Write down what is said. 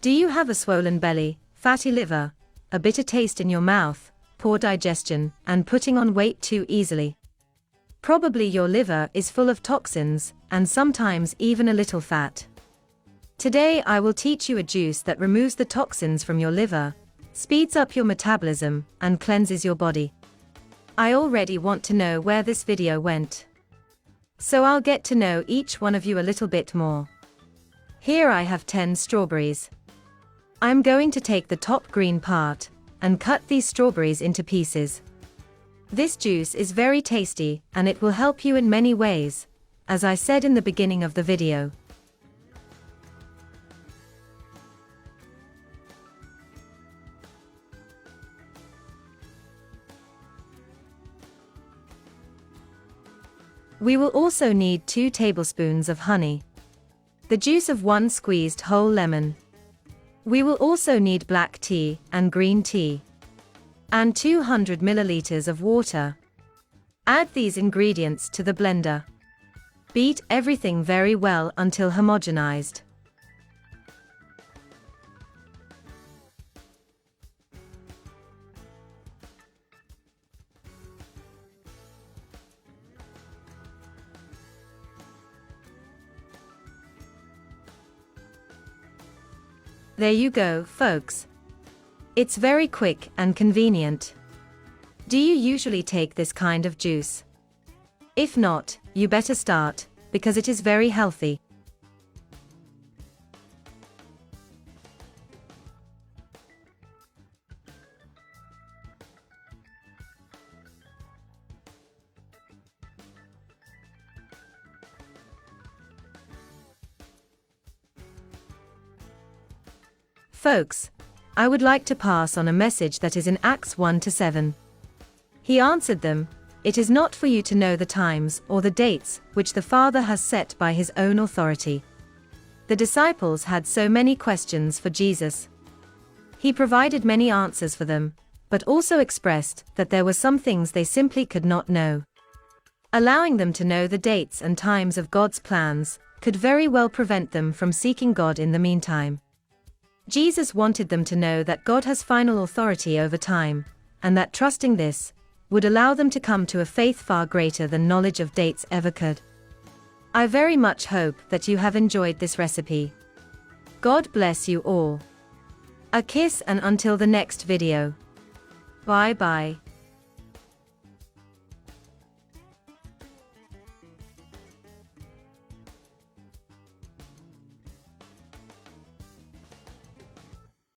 Do you have a swollen belly, fatty liver, a bitter taste in your mouth, poor digestion, and putting on weight too easily? Probably your liver is full of toxins, and sometimes even a little fat. Today I will teach you a juice that removes the toxins from your liver, speeds up your metabolism, and cleanses your body. I already want to know where this video went. So I'll get to know each one of you a little bit more. Here I have 10 strawberries. I'm going to take the top green part, and cut these strawberries into pieces. This juice is very tasty, and it will help you in many ways, as I said in the beginning of the video. We will also need 2 tablespoons of honey. The juice of 1 squeezed whole lemon. We will also need black tea and green tea. And 200 milliliters of water. Add these ingredients to the blender. Beat everything very well until homogenized. There you go, folks. It's very quick and convenient. Do you usually take this kind of juice? If not, you better start, because it is very healthy. Folks, I would like to pass on a message that is in Acts 1-7. He answered them, "It is not for you to know the times or the dates which the Father has set by his own authority." The disciples had so many questions for Jesus. He provided many answers for them, but also expressed that there were some things they simply could not know. Allowing them to know the dates and times of God's plans could very well prevent them from seeking God in the meantime. Jesus wanted them to know that God has final authority over time, and that trusting this would allow them to come to a faith far greater than knowledge of dates ever could. I very much hope that you have enjoyed this recipe. God bless you all. A kiss, and until the next video. Bye bye.